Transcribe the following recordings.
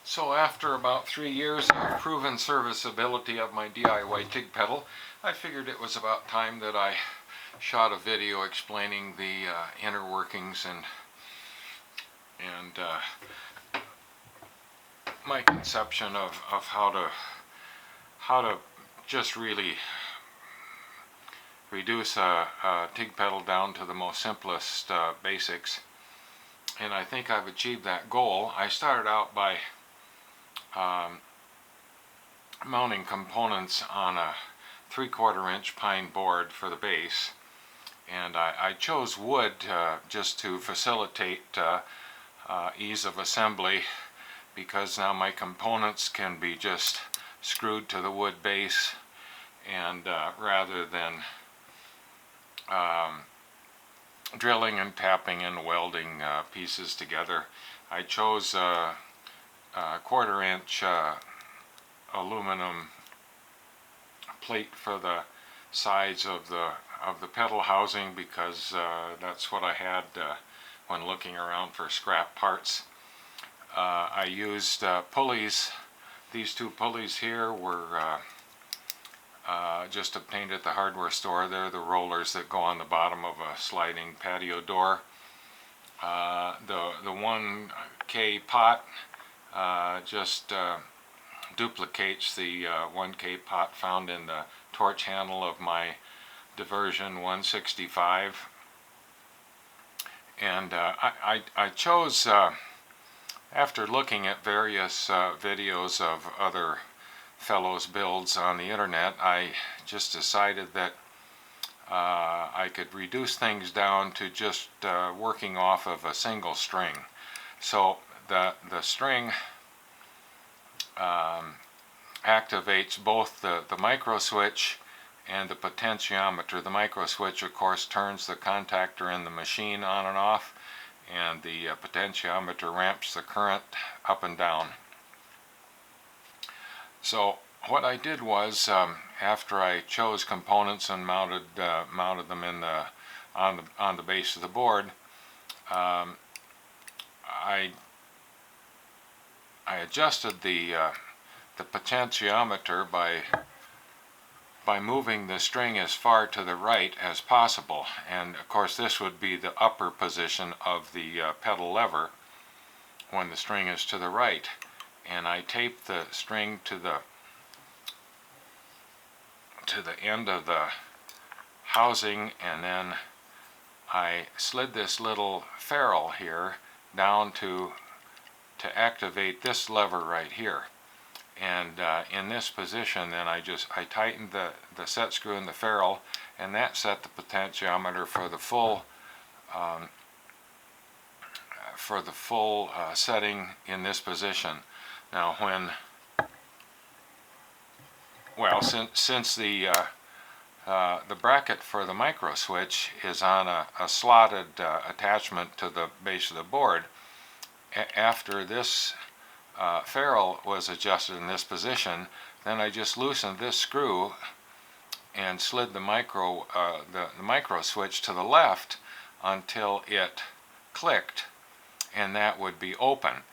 So after about 3 years of proven serviceability of my DIY Tig pedal, I figured it was about time that I shot a video explaining the inner workings and my conception of how to just really reduce a Tig pedal down to the most simplest basics. And I think I've achieved that goal. I started out by mounting components on a 3/4 inch pine board for the base, and I chose wood just to facilitate ease of assembly, because now my components can be just screwed to the wood base, and rather than drilling and tapping and welding pieces together, I chose a 1/4 inch aluminum plate for the sides of the pedal housing, because that's what I had when looking around for scrap parts. I used pulleys. These two pulleys here were just obtained at the hardware store. They're the rollers that go on the bottom of a sliding patio door. The 1K pot just duplicates the 1K pot found in the torch handle of my Diversion 165. And I chose, after looking at various videos of other fellows' builds on the internet, I just decided that I could reduce things down to just working off of a single string. So the string activates both the micro switch and the potentiometer. The micro switch, of course, turns the contactor in the machine on and off, and the potentiometer ramps the current up and down. So what I did was, after I chose components and mounted them in on the base of the board, I adjusted the potentiometer by moving the string as far to the right as possible, and of course this would be the upper position of the pedal lever when the string is to the right. And I taped the string to the end of the housing, and then I slid this little ferrule here down to activate this lever right here. And in this position, then I tightened the set screw in the ferrule, and that set the potentiometer for the full setting in this position. Now, since the bracket for the micro switch is on a slotted attachment to the base of the board, after this ferrule was adjusted in this position, then I just loosened this screw and slid the micro switch to the left until it clicked, and that would be open.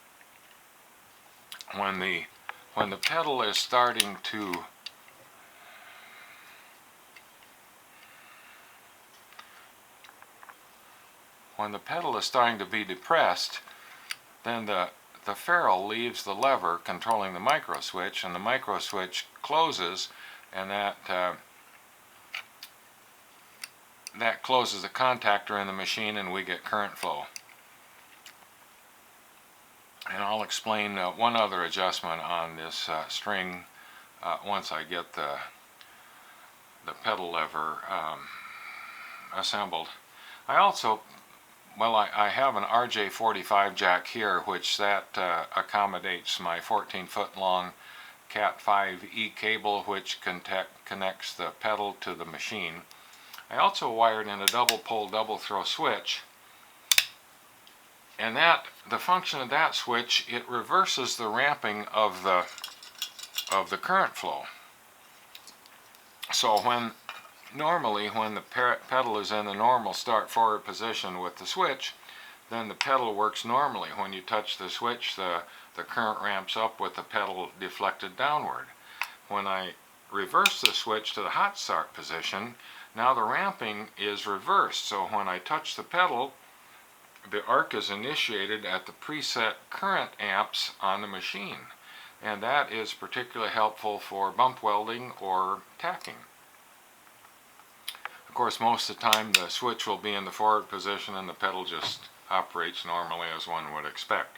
When the pedal is starting to be depressed, then the ferrule leaves the lever controlling the micro switch, and the micro switch closes, and that closes the contactor in the machine, and we get current flow. And I'll explain one other adjustment on this string once I get the pedal lever assembled. I also, I have an RJ45 jack here, which accommodates my 14-foot long Cat 5e cable, which connects the pedal to the machine. I also wired in a double pole, double throw switch, and the function of that switch, it reverses the ramping of the current flow. So normally when the pedal is in the normal start forward position with the switch, then the pedal works normally. When you touch the switch, the current ramps up with the pedal deflected downward. When I reverse the switch to the hot start position, now the ramping is reversed. So when I touch the pedal, the arc is initiated at the preset current amps on the machine. And that is particularly helpful for bump welding or tacking. Of course, most of the time the switch will be in the forward position and the pedal just operates normally as one would expect.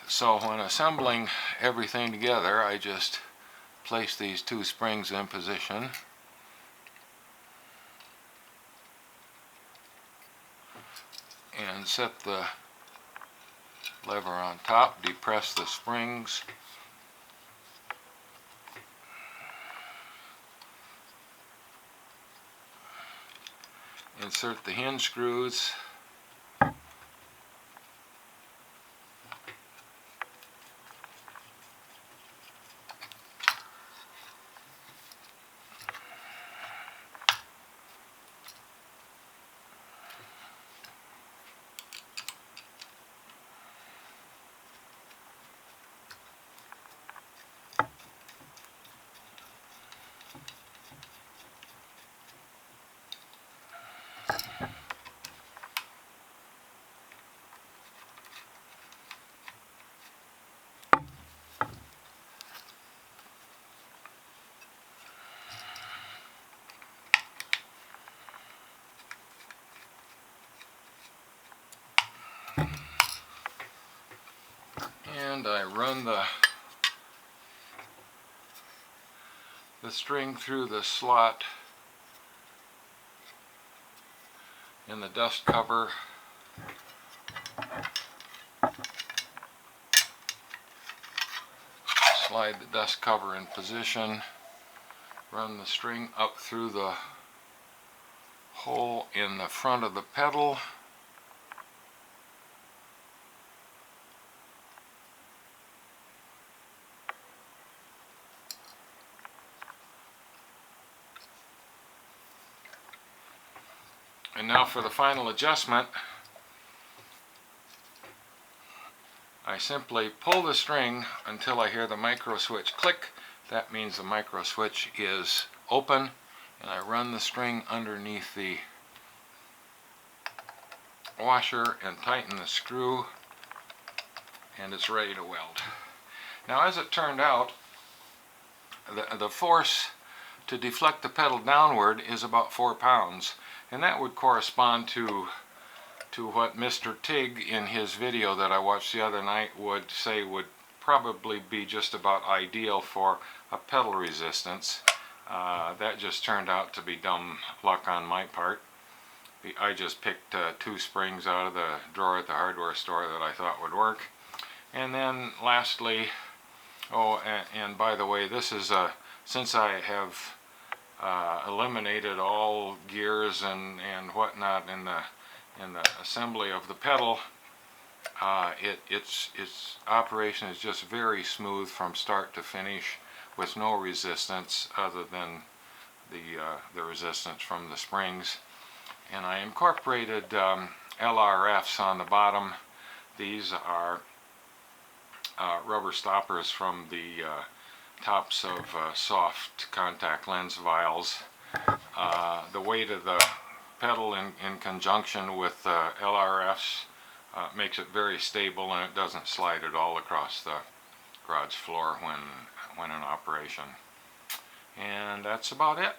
So when assembling everything together, I just place these two springs in position. And set the lever on top, depress the springs. Insert the hinge screws. And I run the string through the slot in the dust cover. Slide the dust cover in position. Run the string up through the hole in the front of the pedal. And now for the final adjustment, I simply pull the string until I hear the micro switch click. That means the micro switch is open, and I run the string underneath the washer and tighten the screw, and it's ready to weld. Now, as it turned out, the force to deflect the pedal downward is about 4 pounds, and that would correspond to what Mr. Tig in his video that I watched the other night would say would probably be just about ideal for a pedal resistance. That just turned out to be dumb luck on my part. I just picked 2 springs out of the drawer at the hardware store that I thought would work. And then lastly, and by the way, this is since I have eliminated all gears and whatnot in the assembly of the pedal, its operation is just very smooth from start to finish, with no resistance other than the resistance from the springs. And I incorporated LRFs on the bottom. These are rubber stoppers from the tops of soft contact lens vials. The weight of the pedal in conjunction with LRFs makes it very stable, and it doesn't slide at all across the garage floor when in operation. And that's about it.